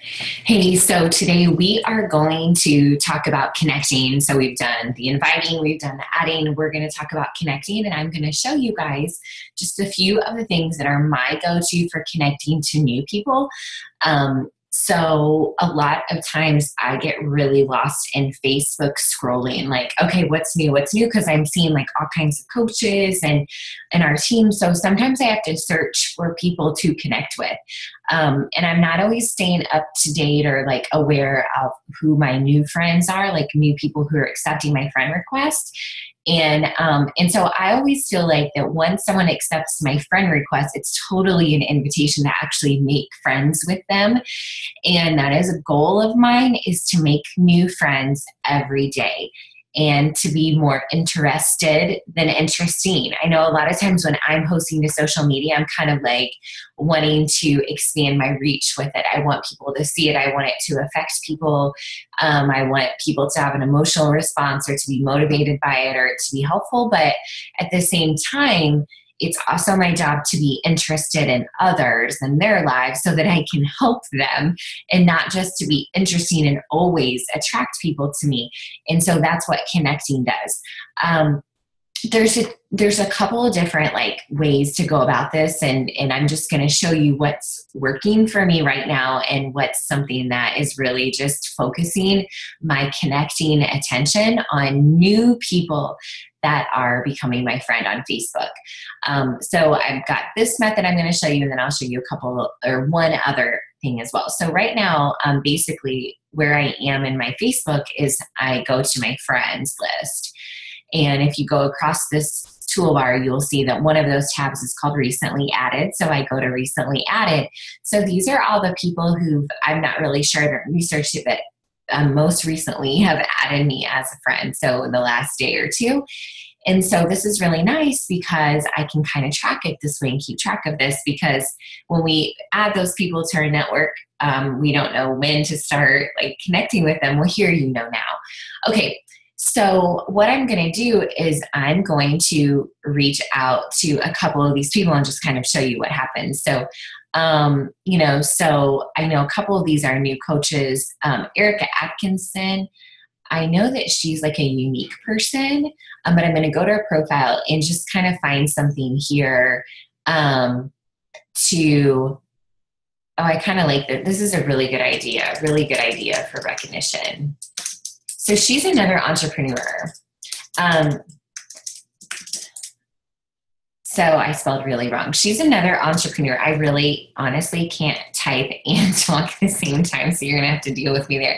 Hey, so today we are going to talk about connecting. So we've done the inviting, we've done the adding, we're going to talk about connecting, and I'm going to show you guys just a few of the things that are my go-to for connecting to new people. So a lot of times I get really lost in Facebook scrolling, like, okay, what's new? What's new? Because I'm seeing like all kinds of coaches and our team. So sometimes I have to search for people to connect with. And I'm not always staying up to date or like aware of who my new friends are, like new people who are accepting my friend request. And so I always feel like that once someone accepts my friend request, it's totally an invitation to actually make friends with them. And that is a goal of mine, is to make new friends every day and to be more interested than interesting. I know a lot of times when I'm posting to social media, I'm kind of like wanting to expand my reach with it. I want people to see it. I want it to affect people. I want people to have an emotional response or to be motivated by it or to be helpful. But at the same time, it's also my job to be interested in others and their lives so that I can help them, and not just to be interesting and always attract people to me. And so that's what connecting does. There's a couple of different like ways to go about this, and I'm just going to show you what's working for me right now and what's something that is really just focusing my connecting attention on new people that are becoming my friend on Facebook. So I've got this method I'm going to show you, and then I'll show you a couple or one other thing as well. So right now, basically where I am in my Facebook is I go to my friends list. And if you go across this toolbar, you'll see that one of those tabs is called Recently Added. So I go to Recently Added. So these are all the people who I'm not really sure, I haven't researched it, but most recently have added me as a friend. So in the last day or two. And so this is really nice because I can kind of track it this way and keep track of this, because when we add those people to our network, we don't know when to start like connecting with them. Well, here you know now. Okay. So what I'm going to do is I'm going to reach out to a couple of these people and just kind of show you what happens. So, so I know a couple of these are new coaches. Erica Atkinson, I know that she's like a unique person, but I'm going to go to her profile and just kind of find something here I kind of like that. This is a really good idea for recognition. So she's another entrepreneur. So I spelled really wrong. She's another entrepreneur. I really honestly can't type and talk at the same time, so you're going to have to deal with me there.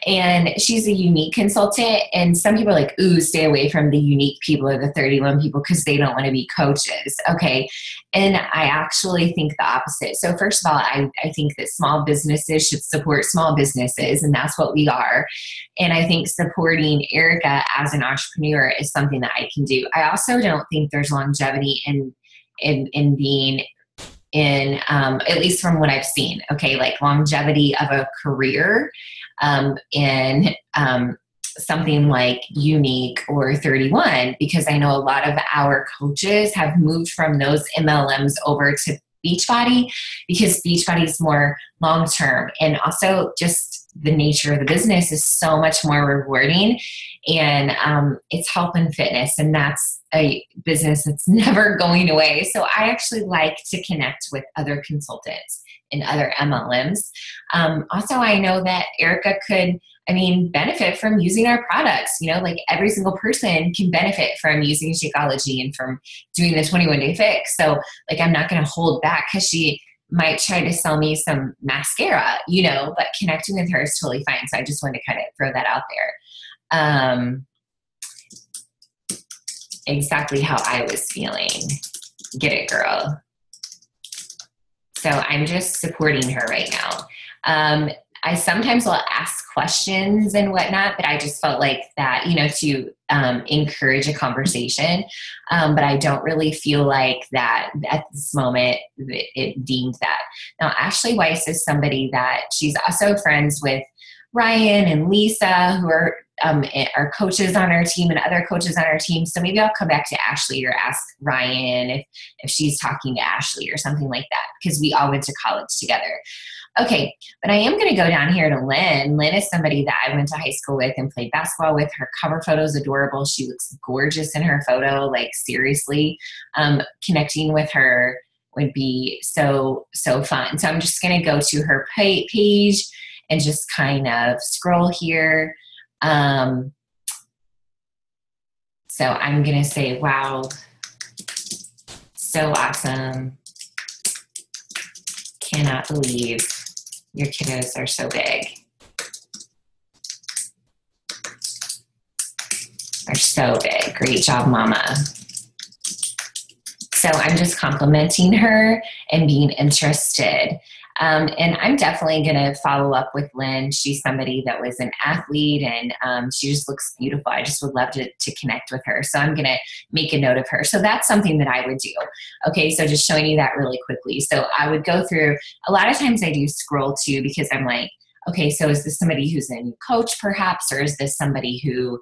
And she's a unique consultant, and some people are like, ooh, stay away from the unique people or the 31 people because they don't want to be coaches. Okay. And I actually think the opposite. So first of all, I think that small businesses should support small businesses, and that's what we are. And I think supporting Erica as an entrepreneur is something that I can do. I also don't think there's longevity in being in, at least from what I've seen, okay, like longevity of a career in something like Unique or 31, because I know a lot of our coaches have moved from those MLMs over to Beachbody, because Beachbody is more long-term, and also just the nature of the business is so much more rewarding, and it's health and fitness, and that's a business that's never going away. So I actually like to connect with other consultants and other MLMs. Also, I know that Erica could, benefit from using our products. Like every single person can benefit from using Shakeology and from doing the 21-day fix. So like, I'm not going to hold back because she might try to sell me some mascara, but connecting with her is totally fine. So I just wanted to kind of throw that out there. Exactly how I was feeling. Get it, girl. So I'm just supporting her right now. I sometimes will ask questions and whatnot, but I just felt like that, to encourage a conversation. But I don't really feel like that at this moment it deemed that. Now, Ashley Weiss is somebody that she's also friends with Ryan and Lisa, who are our coaches on our team and other coaches on our team. So maybe I'll come back to Ashley or ask Ryan if she's talking to Ashley or something like that, because we all went to college together. Okay, but I am going to go down here to Lynn. Lynn is somebody that I went to high school with and played basketball with. Her cover photo is adorable. She looks gorgeous in her photo, like seriously. Connecting with her would be so fun. So I'm just going to go to her page and just kind of scroll here. So I'm going to say, wow, so awesome. Cannot believe your kiddos are so big. They're so big. Great job, Mama. So I'm just complimenting her and being interested. And I'm definitely going to follow up with Lynn. She's somebody that was an athlete, and she just looks beautiful. I just would love to connect with her. So I'm going to make a note of her. So that's something that I would do. Okay, so just showing you that really quickly. So I would go through, a lot of times I do scroll too, because I'm like, okay, so is this somebody who's a new coach perhaps, or is this somebody who,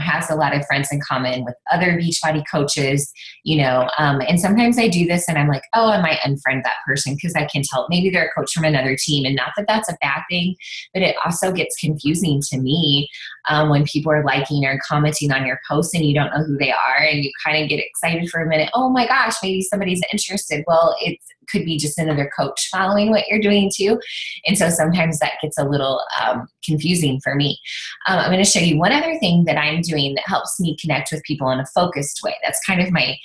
has a lot of friends in common with other Beachbody coaches, and sometimes I do this and I'm like, oh, I might unfriend that person because I can tell maybe they're a coach from another team, and not that that's a bad thing, but it also gets confusing to me when people are liking or commenting on your posts and you don't know who they are, and you kind of get excited for a minute. Oh my gosh, maybe somebody's interested. Well, it could be just another coach following what you're doing too. And so sometimes that gets a little confusing for me. I'm going to show you one other thing that I'm doing that helps me connect with people in a focused way. That's kind of my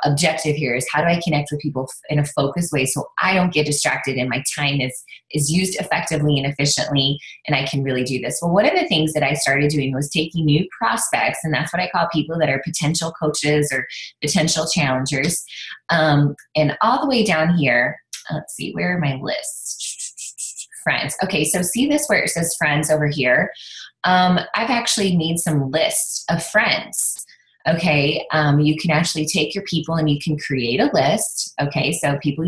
objective here, is how do I connect with people in a focused way so I don't get distracted and my time is used effectively and efficiently, and I can really do this. Well, one of the things that I started doing was taking new prospects, and that's what I call people that are potential coaches or potential challengers, and all the way down here, let's see, where are my lists? Friends. Okay, so see this where it says friends over here? I've actually made some lists of friends. Okay, you can actually take your people and you can create a list. Okay, so people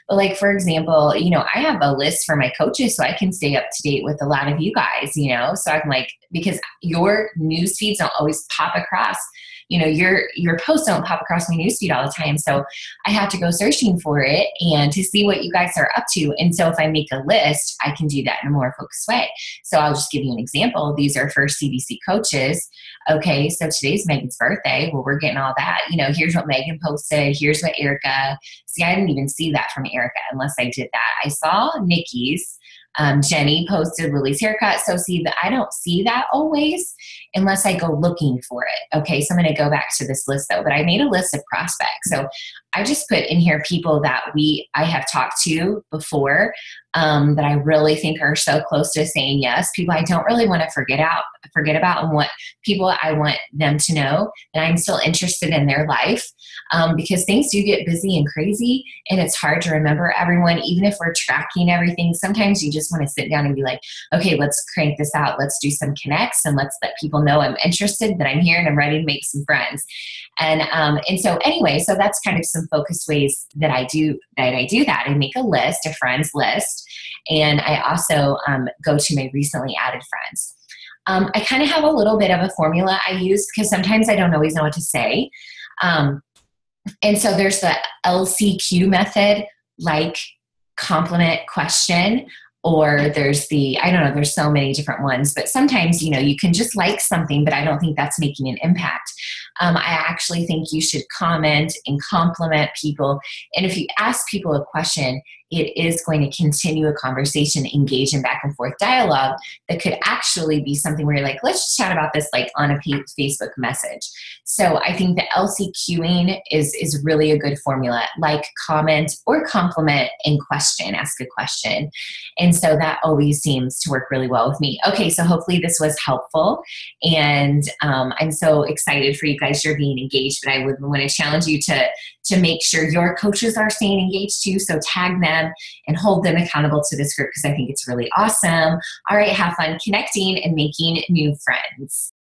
but like for example, I have a list for my coaches so I can stay up to date with a lot of you guys, so I'm like, because your news feeds don't always pop across, your posts don't pop across my newsfeed all the time. So I have to go searching for it and to see what you guys are up to. And so if I make a list, I can do that in a more focused way. So I'll just give you an example. These are for CBC coaches. Okay, so today's Megan's birthday. Well, we're getting all that. Here's what Megan posted. Here's what Erica. See, I didn't even see that from Erica unless I did that. I saw Nikki's. Jenny posted Lily's haircut. So see, I don't see that always unless I go looking for it. Okay, so I'm going to go back to this list though, but I made a list of prospects. So I just put in here people that I have talked to before, that I really think are so close to saying yes, people I don't really want to forget about, and what people I want them to know that I'm still interested in their life, because things do get busy and crazy, and it's hard to remember everyone, even if we're tracking everything. Sometimes you just want to sit down and be like, okay, let's crank this out. Let's do some connects and let's let people know I'm interested, that I'm here and I'm ready to make some friends. And so anyway, so that's kind of some focused ways that I do that. I make a list, a friends list, and I also go to my recently added friends. I kind of have a little bit of a formula I use because sometimes I don't always know what to say. And so there's the LCQ method, like, compliment, question, or there's there's so many different ones, but sometimes, you can just like something, but I don't think that's making an impact. I actually think you should comment and compliment people. And if you ask people a question, it is going to continue a conversation, engage in back and forth dialogue that could actually be something where you're like, let's just chat about this like on a Facebook message. So I think the LCQing is really a good formula, like, comment, or compliment, and question, ask a question. And so that always seems to work really well with me. Okay, so hopefully this was helpful. And I'm so excited for you guys. You're being engaged, but I would want to challenge you to make sure your coaches are staying engaged too. So tag them and hold them accountable to this group, because I think it's really awesome. All right, have fun connecting and making new friends.